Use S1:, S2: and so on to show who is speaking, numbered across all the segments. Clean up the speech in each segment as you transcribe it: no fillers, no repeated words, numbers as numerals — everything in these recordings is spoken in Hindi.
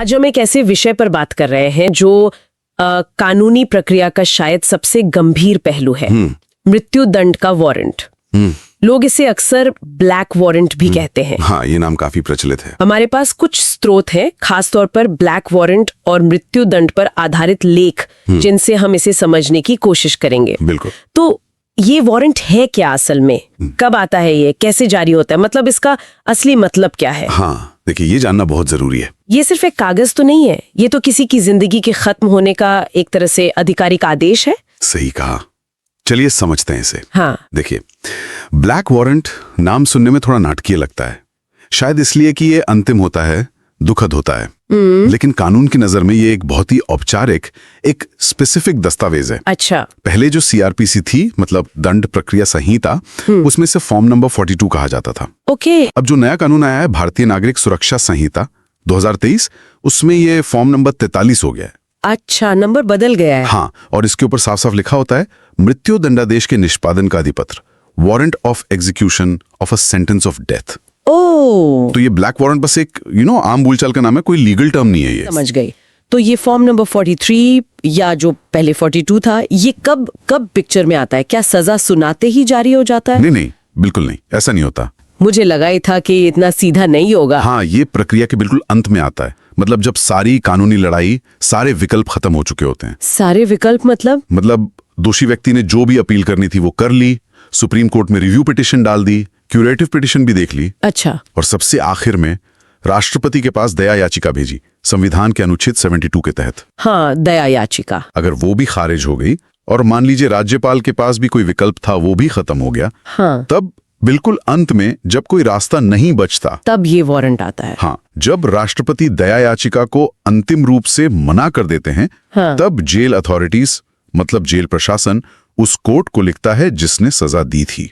S1: आज हम एक ऐसे विषय पर बात कर रहे हैं जो कानूनी प्रक्रिया का शायद सबसे गंभीर पहलू है, मृत्यु दंड का वारंट। लोग इसे अक्सर ब्लैक वारंट भी कहते हैं।
S2: हाँ, ये नाम काफी प्रचलित है।
S1: हमारे पास कुछ स्रोत हैं, खासतौर पर ब्लैक वारंट और मृत्यु दंड पर आधारित लेख, जिनसे हम इसे समझने की कोशिश करेंगे।
S2: बिल्कुल।
S1: तो ये वारंट है क्या असल में, कब आता है, ये कैसे जारी होता है, मतलब इसका असली मतलब क्या है?
S2: हाँ, देखिए, ये जानना बहुत जरूरी है।
S1: ये सिर्फ एक कागज तो नहीं है, ये तो किसी की जिंदगी के खत्म होने का एक तरह से आधिकारिक आदेश है।
S2: सही कहा। चलिए समझते हैं इसे।
S1: हाँ,
S2: देखिए, ब्लैक वारंट नाम सुनने में थोड़ा नाटकीय लगता है, शायद इसलिए कि ये अंतिम होता है, दुखद होता है। लेकिन कानून की नजर में ये एक बहुत ही औपचारिक, एक स्पेसिफिक दस्तावेज है।
S1: अच्छा।
S2: पहले जो सीआरपीसी थी, मतलब दंड प्रक्रिया संहिता, उसमें से फॉर्म नंबर 42 कहा जाता था।
S1: ओके।
S2: अब जो नया कानून आया है, भारतीय नागरिक सुरक्षा संहिता 2023, उसमें ये फॉर्म नंबर 43 हो गया है।
S1: अच्छा, नंबर बदल गया है।
S2: हाँ, और इसके ऊपर साफ साफ लिखा होता है, मृत्यु दंडादेश के निष्पादन का अधिपत्र, warrant of execution of a sentence of death.
S1: Oh,
S2: तो ये ब्लैक वारंट बस एक आम बोलचाल का नाम है, कोई लीगल टर्म नहीं है ये।
S1: समझ गई। तो ये फॉर्म नंबर 43 या जो पहले 42 था, ये कब कब पिक्चर में आता है? क्या सजा सुनाते ही जारी हो जाता है?
S2: नहीं नहीं, बिल्कुल नहीं, ऐसा नहीं होता।
S1: मुझे लगा ही था कि इतना सीधा नहीं होगा।
S2: हाँ, ये प्रक्रिया के बिल्कुल अंत में आता है, मतलब जब सारी कानूनी लड़ाई, सारे विकल्प खत्म हो चुके होते हैं।
S1: सारे विकल्प मतलब
S2: दोषी व्यक्ति ने जो भी अपील करनी थी वो कर ली, सुप्रीम कोर्ट में रिव्यू पिटिशन डाल दी, क्यूरेटिव पिटिशन भी देख ली।
S1: अच्छा।
S2: और सबसे आखिर में राष्ट्रपति के पास दया याचिका भेजी, संविधान के अनुच्छेद 72 के तहत।
S1: हाँ, दया याचिका।
S2: अगर वो भी खारिज हो गई और मान लीजिए राज्यपाल के पास भी कोई विकल्प था, वो भी खत्म हो गया,
S1: हाँ,
S2: तब बिल्कुल अंत में जब कोई रास्ता नहीं बचता,
S1: तब ये वारंट आता है।
S2: हाँ, जब राष्ट्रपति दया याचिका को अंतिम रूप से मना कर देते हैं,
S1: हाँ,
S2: तब जेल अथॉरिटीज, मतलब जेल प्रशासन, उस कोर्ट को लिखता है जिसने सजा दी थी,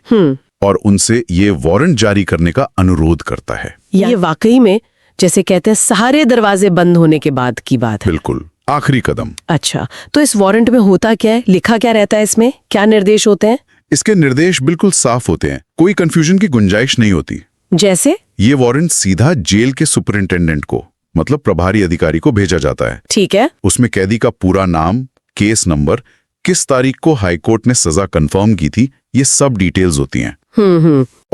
S2: और उनसे ये वारंट जारी करने का अनुरोध करता है।
S1: ये वाकई में, जैसे कहते हैं, सारे दरवाजे बंद होने के बाद की बात है।
S2: बिल्कुल, आखिरी कदम।
S1: अच्छा, तो इस वारंट में होता क्या है, लिखा क्या रहता है, इसमें क्या निर्देश होते हैं?
S2: इसके निर्देश बिल्कुल साफ होते हैं, कोई कंफ्यूजन की गुंजाइश नहीं होती।
S1: जैसे?
S2: ये वारंट सीधा जेल के सुपरिंटेंडेंट को, मतलब प्रभारी अधिकारी को भेजा जाता है।
S1: ठीक है।
S2: उसमें कैदी का पूरा नाम, केस नंबर, किस तारीख को हाईकोर्ट ने सजा कंफर्म की थी, ये सब डिटेल्स होती हैं।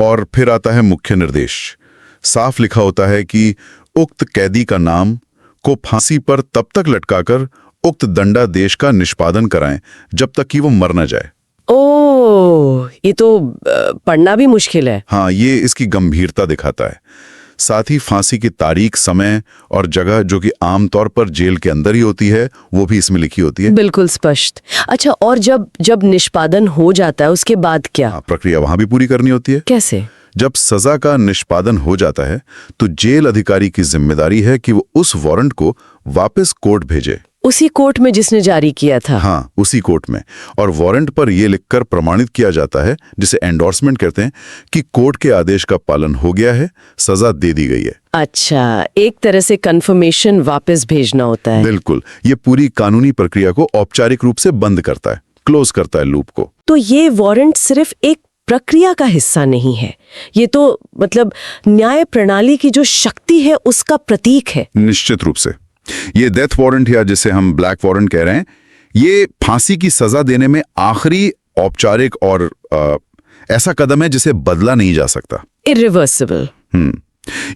S2: और फिर आता है मुख्य निर्देश। साफ लिखा होता है कि उक्त कैदी का नाम को फांसी पर तब तक लटकाकर उक्त दंडादेश का निष्पादन कराएं जब तक कि वो मर न जाए।
S1: ओह, ये तो पढ़ना भी मुश्किल है।
S2: हाँ, ये इसकी गंभीरता दिखाता है। साथ ही फांसी की तारीख, समय और जगह, जो कि आमतौर पर जेल के अंदर ही होती है, वो भी इसमें लिखी होती है।
S1: बिल्कुल स्पष्ट। अच्छा, और जब निष्पादन हो जाता है, उसके बाद क्या?
S2: हाँ, प्रक्रिया वहां भी पूरी करनी होती है।
S1: कैसे?
S2: जब सजा का निष्पादन हो जाता है, तो जेल अधिकारी की जिम्मेदारी है कि वो उस वारंट को वापस कोर्ट भेजे।
S1: उसी कोर्ट में जिसने जारी किया था?
S2: हाँ, उसी कोर्ट में। और वारंट पर यह लिखकर प्रमाणित किया जाता है, जिसे एंडोर्समेंट कहते हैं, कि कोर्ट के आदेश का पालन हो गया है, सजा दे दी गई है।
S1: अच्छा, एक तरह से कंफर्मेशन वापस भेजना होता है।
S2: बिल्कुल, ये पूरी कानूनी प्रक्रिया को औपचारिक रूप से बंद करता है, क्लोज करता है लूप को।
S1: तो ये वारंट सिर्फ एक प्रक्रिया का हिस्सा नहीं है, ये तो मतलब न्याय प्रणाली की जो शक्ति है उसका प्रतीक है।
S2: निश्चित रूप से। ये डेथ वारंट, या जिसे हम ब्लैक वारंट कह रहे हैं, ये फांसी की सजा देने में आखिरी औपचारिक और ऐसा कदम है जिसे बदला नहीं जा सकता।
S1: इरिवर्सिबल।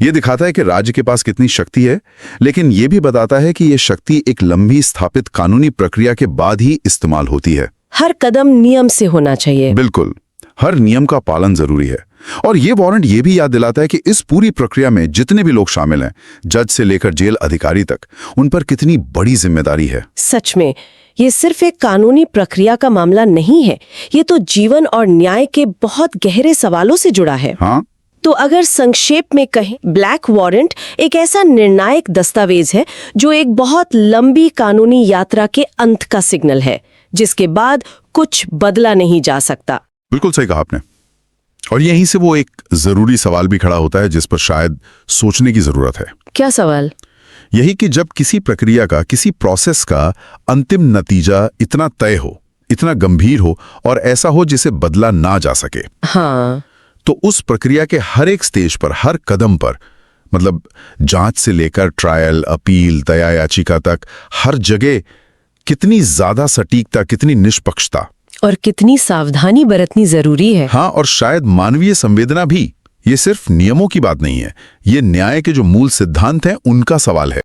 S2: ये दिखाता है कि राज्य के पास कितनी शक्ति है, लेकिन ये भी बताता है कि ये शक्ति एक लंबी स्थापित कानूनी प्रक्रिया के बाद ही इस्तेमाल होती है।
S1: हर कदम नियम से होना चाहिए।
S2: बिल्कुल, हर नियम का पालन जरूरी है। और ये वारंट ये भी याद दिलाता है कि इस पूरी प्रक्रिया में जितने भी लोग शामिल हैं, जज से लेकर जेल अधिकारी तक, उन पर कितनी बड़ी जिम्मेदारी है।
S1: सच में, ये सिर्फ एक कानूनी प्रक्रिया का मामला नहीं है, ये तो जीवन और न्याय के बहुत गहरे सवालों से जुड़ा है।
S2: हाँ,
S1: तो अगर संक्षेप में कहें, ब्लैक वारंट एक ऐसा निर्णायक दस्तावेज है जो एक बहुत लंबी कानूनी यात्रा के अंत का सिग्नल है, जिसके बाद कुछ बदला नहीं जा सकता।
S2: बिल्कुल सही कहा आपने। और यहीं से वो एक जरूरी सवाल भी खड़ा होता है, जिस पर शायद सोचने की जरूरत है।
S1: क्या सवाल?
S2: यही कि जब किसी प्रक्रिया का, किसी प्रोसेस का अंतिम नतीजा इतना तय हो, इतना गंभीर हो और ऐसा हो जिसे बदला ना जा सके,
S1: हाँ,
S2: तो उस प्रक्रिया के हर एक स्टेज पर, हर कदम पर मतलब जांच से लेकर ट्रायल, अपील, दया याचिका तक हर जगह कितनी ज्यादा सटीकता, कितनी निष्पक्षता
S1: और कितनी सावधानी बरतनी जरूरी है।
S2: हाँ, और शायद मानवीय संवेदना भी। ये सिर्फ नियमों की बात नहीं है, ये न्याय के जो मूल सिद्धांत हैं उनका सवाल है।